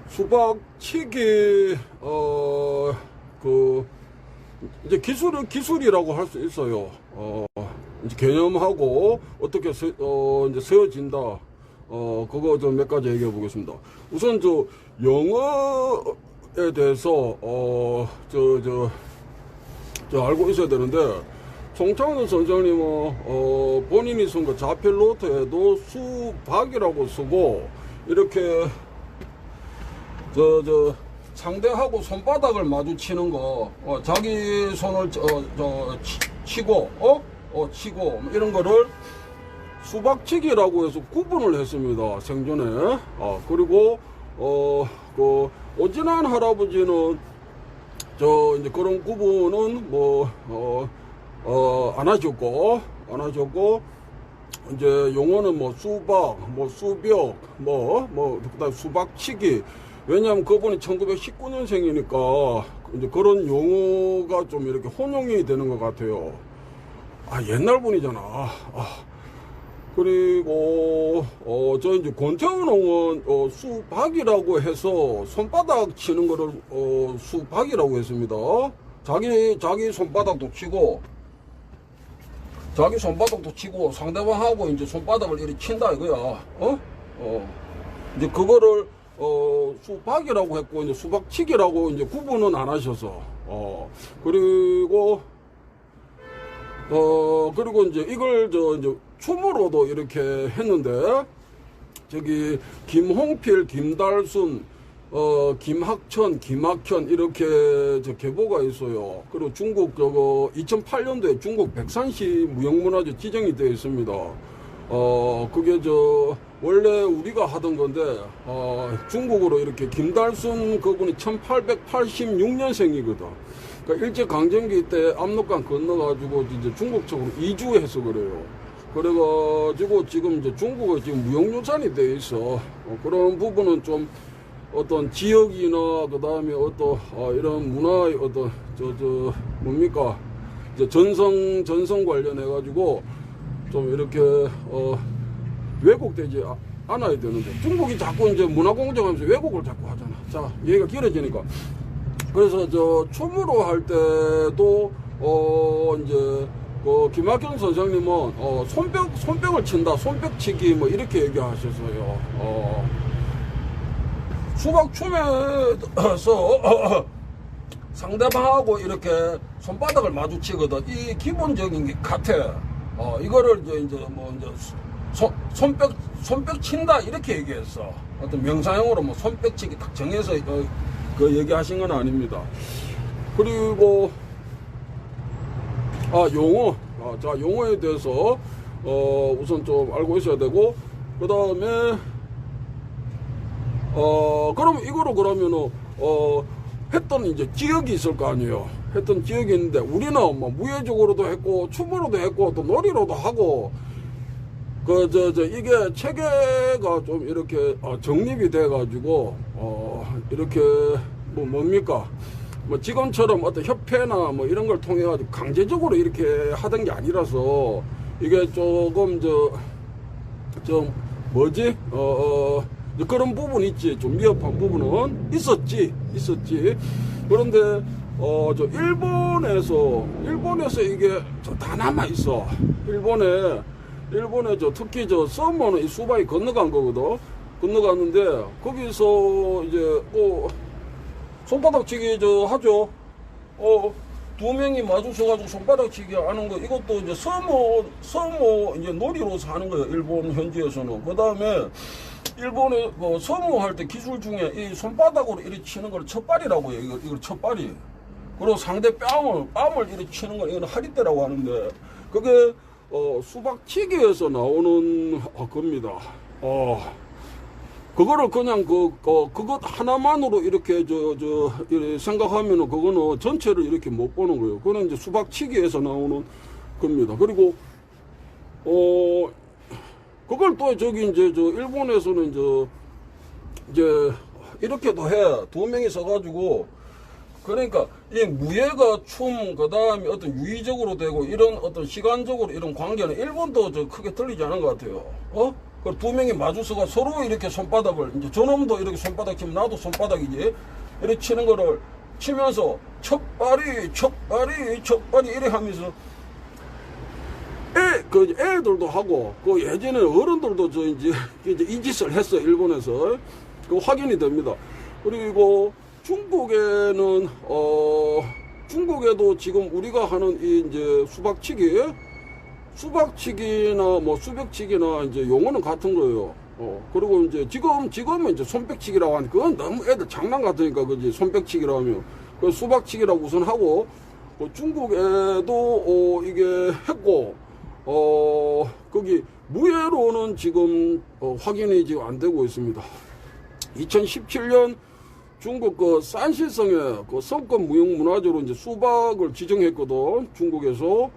수박치기, 이제 기술이라고 할 수 있어요. 이제 개념하고 어떻게 이제 세워진다. 그거 좀 몇 가지 얘기해 보겠습니다. 우선 영어에 대해서, 알고 있어야 되는데, 송창원 선생님은, 본인이 쓴 거 자필노트에도 수박이라고 쓰고, 이렇게, 상대하고 손바닥을 마주치는 거, 자기 손을, 치고, 치고, 이런 거를 수박치기라고 해서 구분을 했습니다. 생전에. 그리고, 오진환 할아버지는, 이제 그런 구분은 안 하셨고, 이제 용어는 수박, 수벽, 그다음 수박치기. 왜냐하면 그분이 1919년생이니까, 이제 그런 용어가 좀 이렇게 혼용이 되는 것 같아요. 옛날 분이잖아. 그리고, 이제 권태훈 의원, 수박이라고 해서 손바닥 치는 거를, 수박이라고 했습니다. 자기 손바닥도 치고, 상대방하고 이제 손바닥을 이렇게 친다 이거야. 이제 그거를, 수박이라고 했고, 이제 수박치기라고 이제 구분은 안 하셔서, 그리고 이제 이걸 이제 춤으로도 이렇게 했는데, 김홍필, 김달순, 김학천, 김학현, 이렇게 계보가 있어요. 그리고 중국 2008년도에 중국 백산시 무형문화재 지정이 되어 있습니다. 그게 원래 우리가 하던 건데, 중국으로 이렇게 김달순 그분이 1886년생이거든. 그러니까 일제강점기 때 압록강 건너가지고 이제 중국 쪽으로 이주해서 그래요. 그래가지고 지금 이제 중국은 지금 무형유산이 돼 있어. 그런 부분은 좀 어떤 지역이나 그 다음에 이런 문화의 뭡니까? 이제 전성 관련해가지고 좀 이렇게, 왜곡되지 않아야 되는데. 중국이 자꾸 이제 문화공정하면서 왜곡을 자꾸 하잖아. 자, 얘기가 길어지니까. 그래서 춤으로 할 때도, 이제, 김학현 선생님은, 손뼉을 친다, 손뼉치기, 이렇게 얘기하셨어요. 수박춤에서, 상대방하고 이렇게 손바닥을 마주치거든. 이 기본적인 게 같아. 이거를 손뼉 친다, 이렇게 얘기했어. 어떤 명사형으로 손뼉치기 딱 정해서, 그 얘기하신 건 아닙니다. 그리고, 용어. 용어에 대해서, 우선 좀 알고 있어야 되고, 그 다음에, 그러면은, 했던 이제 지역이 있을 거 아니에요. 했던 지역이 있는데, 우리는 무예적으로도 했고, 춤으로도 했고, 또 놀이로도 하고, 이게 체계가 좀 이렇게, 정립이 돼가지고, 이렇게, 뭡니까? 지금처럼 어떤 협회나 이런 걸 통해가지고 강제적으로 이렇게 하던 게 아니라서, 이게 조금, 그런 부분이 있지. 좀 미흡한 부분은 있었지. 그런데, 일본에서 이게 다 남아있어. 일본에 특히 서머는 이 수박이 건너간 거거든. 건너갔는데, 거기서 이제, 손바닥치기 하죠. 두 명이 마주쳐가지고 손바닥치기 하는 거, 이것도 이제 서머 이제 놀이로서 하는 거예요. 일본 현지에서는. 그 다음에, 일본에 서머할 때 기술 중에 이 손바닥으로 이렇게 치는 걸 첫발이라고 해요. 이걸 첫발이. 그리고 상대 뺨을 이렇게 치는 건 이건 하리떼라고 하는데, 그게, 수박치기에서 나오는 겁니다. 그거를 그냥 그것 하나만으로 이렇게 이렇게 생각하면은 그거는 전체를 이렇게 못 보는 거예요. 그거는 이제 수박치기에서 나오는 겁니다. 그리고, 그걸 또 이제 일본에서는 이제 이렇게도 해. 두 명이 서가지고, 그러니까 이 무예가 춤, 그 다음에 어떤 유의적으로 되고 이런 어떤 시간적으로 이런 관계는 일본도 크게 틀리지 않은 것 같아요. 그 두 명이 마주서가 서로 이렇게 손바닥을, 이제 저놈도 이렇게 손바닥 치면 나도 손바닥이지. 이렇게 치는 거를 치면서 척발이 이래 하면서 애들도 하고, 그 예전에 어른들도 이제 이 짓을 했어, 일본에서. 그 확인이 됩니다. 그리고 중국에는, 중국에도 지금 우리가 하는 이 이제 수박치기나 뭐 수벽치기나 이제 용어는 같은 거예요. 그리고 이제 지금은 이제 손뼉치기라고 하니까 그건 너무 애들 장난 같으니까 그지, 손뼉치기라고 하면. 그 수박치기라고 우선 하고, 중국에도, 이게 했고, 거기 무예로는 지금 확인이 지금 안 되고 있습니다. 2017년 중국 그 산시성에 그 성급 무형문화재로 이제 수박을 지정했거든, 중국에서.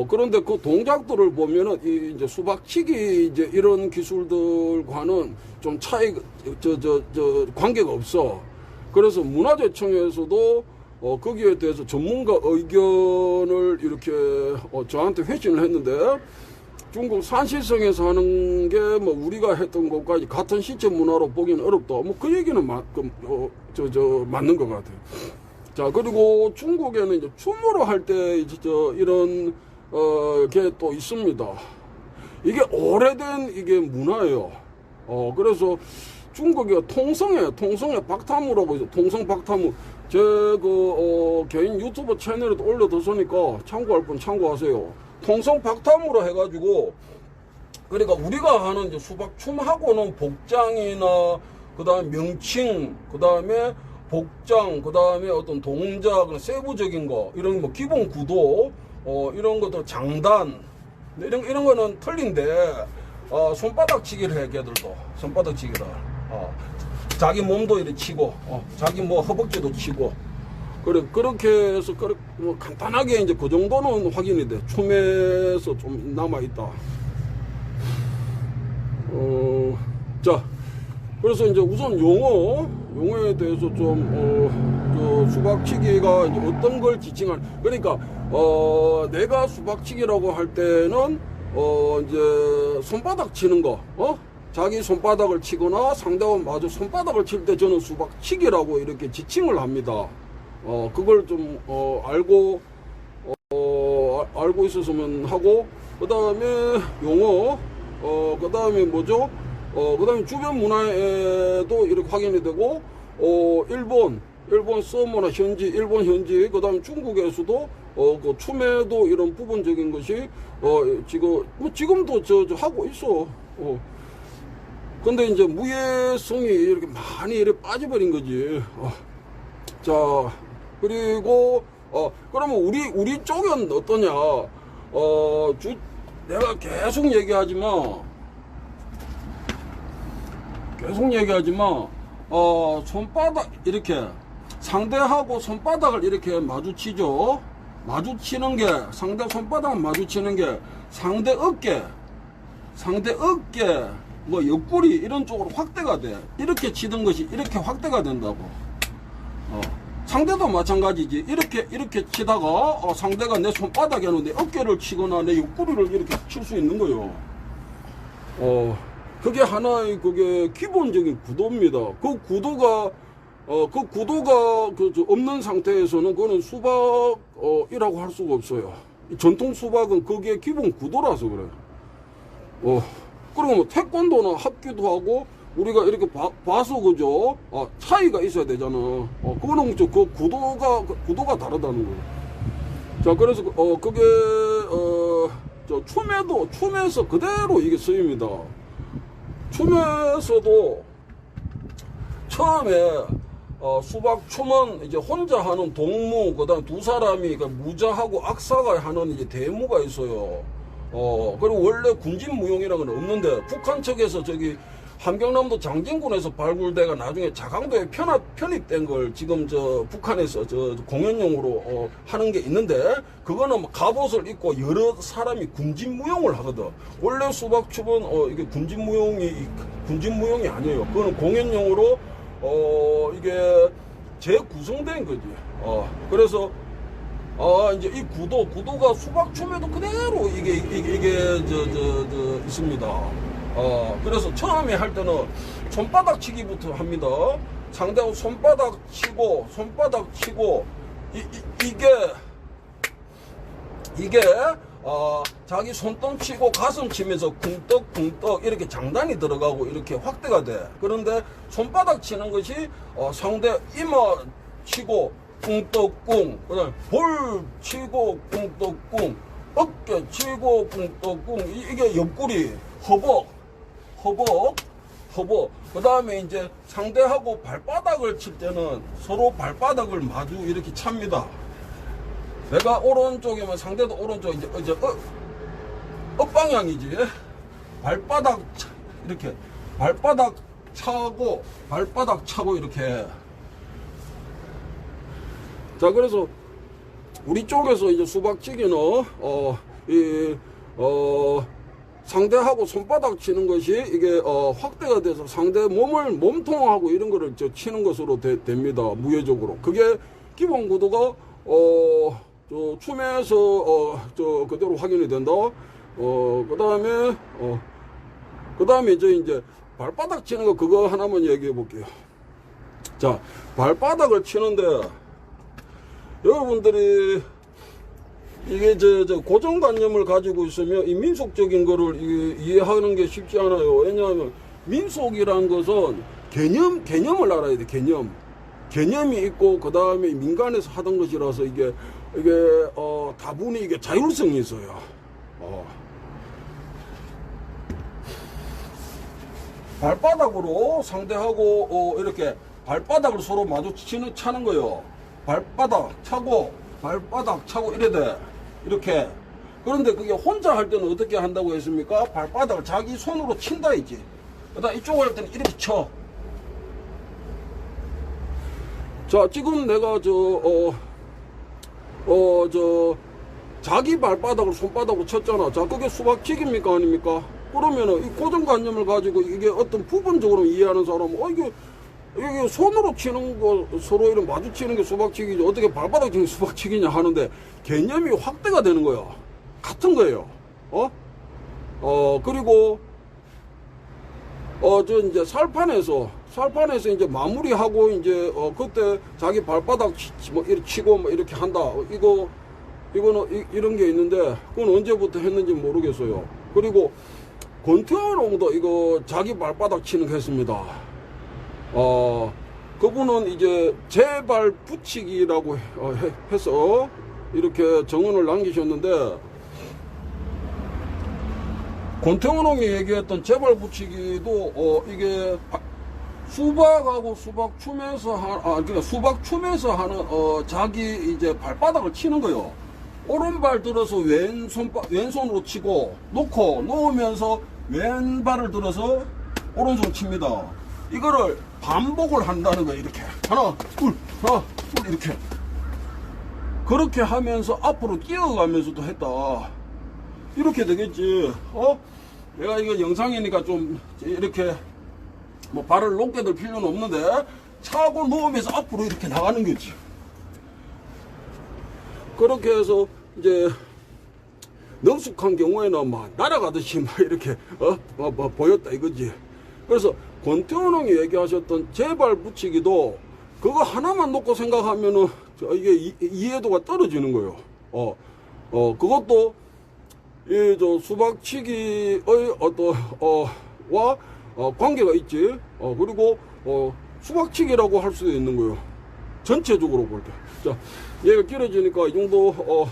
그런데 그 동작들을 보면은 이제 수박치기 이제 이런 기술들과는 좀 관계가 없어. 그래서 문화재청에서도 거기에 대해서 전문가 의견을 이렇게 저한테 회신을 했는데, 중국 산시성에서 하는 게 뭐 우리가 했던 것까지 같은 시체 문화로 보기는 어렵다. 뭐 그 얘기는 맞는 것 같아요. 자, 그리고 중국에는 이제 춤으로 할 때 이런 게 또 있습니다. 이게 오래된 이게 문화예요. 그래서 중국이 통성에 박타무라고 있어. 통성 박타무. 제 개인 유튜브 채널에도 올려뒀으니까 참고할 분 참고하세요. 통성 박타무로 해가지고, 그러니까 우리가 하는 이제 수박춤하고는 복장이나, 그 다음에 명칭, 그 다음에 복장, 그 다음에 어떤 동작, 세부적인 거, 이런 뭐 기본 구도, 이런 것도 장단, 이런 거는 틀린데, 손바닥 치기를 해, 걔들도. 손바닥 치기를. 자기 몸도 이렇게 치고, 자기 뭐 허벅지도 치고, 그렇게 해서, 뭐 간단하게 이제 그 정도는 확인이 돼. 춤에서 좀 남아있다. 자, 그래서 이제 우선 용어에 대해서 좀, 수박치기가 이제 어떤 걸 그러니까, 내가 수박치기라고 할 때는, 이제 손바닥 치는 거, 자기 손바닥을 치거나 상대와 마주 손바닥을 칠 때 저는 수박치기라고 이렇게 지칭을 합니다. 그걸 좀, 알고 있었으면 하고, 그 다음에 용어, 그 다음에 뭐죠? 그 다음에 주변 문화에도 이렇게 확인이 되고, 일본 서머나 일본 현지, 그 다음에 중국에서도, 그 춤에도 이런 부분적인 것이, 지금도 하고 있어. 근데 이제 무예성이 이렇게 많이 이렇게 빠져버린 거지. 자, 그리고, 그러면 우리 쪽은 어떠냐. 내가 계속 얘기하지만, 손바닥, 이렇게, 상대하고 손바닥을 이렇게 마주치죠. 마주치는 게, 상대 손바닥을 마주치는 게, 상대 어깨, 뭐 옆구리 이런 쪽으로 확대가 돼. 이렇게 치던 것이 이렇게 확대가 된다고. 상대도 마찬가지지. 이렇게 치다가 상대가 내 손바닥에 하는데 어깨를 치거나 내 옆구리를 이렇게 칠 수 있는 거요. 그게 하나의 그게 기본적인 구도입니다. 그 구도가 없는 상태에서는 그거는 수박이라고 할 수가 없어요. 전통 수박은 그게 기본 구도라서 그래. 그리고 뭐 태권도나 합기도 하고 우리가 이렇게 봐서 그죠? 차이가 있어야 되잖아. 그거는 그 구도가 다르다는 거예요. 자, 그래서 그게 춤에서 그대로 이게 쓰입니다. 춤에서도 처음에 수박춤은 이제 혼자 하는 동무, 그 다음 두 사람이 무자하고 악사가 하는 이제 대무가 있어요. 그리고 원래 군진무용이라는 건 없는데, 북한 측에서 함경남도 장진군에서 발굴대가 나중에 자강도에 편입된 걸 지금 북한에서 공연용으로 하는 게 있는데, 그거는 갑옷을 입고 여러 사람이 군진무용을 하거든. 원래 수박춤은 이게 군진무용이 아니에요. 그거는 공연용으로 이게 재구성된 거지. 그래서 이제 이 구도가 수박춤에도 그대로 이게 있습니다. 그래서 처음에 할 때는 손바닥 치기부터 합니다. 상대하고 손바닥 치고 이게 자기 손등 치고 가슴 치면서 쿵떡쿵떡 이렇게 장단이 들어가고 이렇게 확대가 돼. 그런데 손바닥 치는 것이 상대 이마 치고 쿵떡쿵, 그다음에 볼 치고 쿵떡쿵, 어깨 치고 쿵떡쿵, 이게 옆구리, 허벅, 그 다음에 이제 상대하고 발바닥을 칠 때는 서로 발바닥을 마주 이렇게 찹니다. 내가 오른쪽이면 상대도 오른쪽, 이제 방향이지. 발바닥 이렇게 발바닥 차고 이렇게. 자, 그래서 우리 쪽에서 이제 수박치기는 상대하고 손바닥 치는 것이 이게 확대가 돼서 상대 몸통하고 이런 거를 치는 것으로 됩니다. 무예적으로. 그게 기본 구도가 춤에서 그대로 확인이 된다. 그다음에 이제 발바닥 치는 거 그거 하나만 얘기해 볼게요. 자, 발바닥을 치는데 여러분들이 이게 고정관념을 가지고 있으면 이 민속적인 거를 이해하는 게 쉽지 않아요. 왜냐하면 민속이란 것은 개념을 알아야 돼. 개념이 있고 그 다음에 민간에서 하던 것이라서 이게 다분히 이게 자율성이 있어요. 발바닥으로 상대하고 이렇게 발바닥을 서로 차는 거예요. 발바닥 차고 이래 돼. 이렇게. 그런데 그게 혼자 할 때는 어떻게 한다고 했습니까? 발바닥을 자기 손으로 친다 했지. 그다음 이쪽을 할 때는 이렇게 쳐. 자, 지금 내가 자기 발바닥을 손바닥으로 쳤잖아. 자, 그게 수박치기입니까? 아닙니까? 그러면은 이 고정관념을 가지고 이게 어떤 부분적으로 이해하는 사람은 이게 손으로 치는 거 서로 이런 마주치는 게 수박치기지 어떻게 발바닥 치는 게 수박치기냐 하는데 개념이 확대가 되는 거예요. 같은 거예요. 그리고 이제 살판에서 이제 마무리하고 이제 그때 자기 발바닥 이렇게 치고 뭐 이렇게 한다. 이거는 이런 게 있는데 그건 언제부터 했는지 모르겠어요. 그리고 권태환홍도 이거 자기 발바닥 치는 거 했습니다. 그분은 이제 제발 붙이기라고 해서 이렇게 정언을 남기셨는데 권태환홍이 얘기했던 제발 붙이기도 이게 수박하고 수박춤에서 하는 자기 이제 발바닥을 치는 거요. 오른발 들어서 왼손으로 치고 놓으면서 왼발을 들어서 오른손 칩니다. 이거를 반복을 한다는 거예요. 이렇게 하나 둘 이렇게 그렇게 하면서 앞으로 뛰어가면서도 했다. 이렇게 되겠지. 내가 이거 영상이니까 좀 이렇게 뭐 발을 높게 들 필요는 없는데 차고 놓으면서 앞으로 이렇게 나가는 거지. 그렇게 해서 이제 능숙한 경우에는 막 날아가듯이 막 이렇게 보였다 이거지. 그래서 권태환홍이 얘기하셨던 제발 붙이기도 그거 하나만 놓고 생각하면은 이게 이해도가 떨어지는 거예요. 그것도 수박치기의 와 관계가 있지. 그리고 수박치기라고 할 수도 있는 거예요. 전체적으로 볼 때. 자, 얘가 길어지니까 이 정도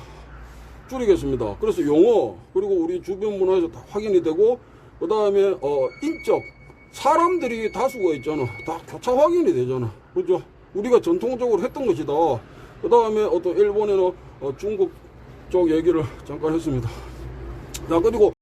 줄이겠습니다. 그래서 용어 그리고 우리 주변 문화에서 다 확인이 되고 그 다음에 인적 사람들이 다수가 있잖아. 다 교차 확인이 되잖아. 그죠? 우리가 전통적으로 했던 것이다. 그 다음에 일본에는 중국 쪽 얘기를 잠깐 했습니다. 자, 그리고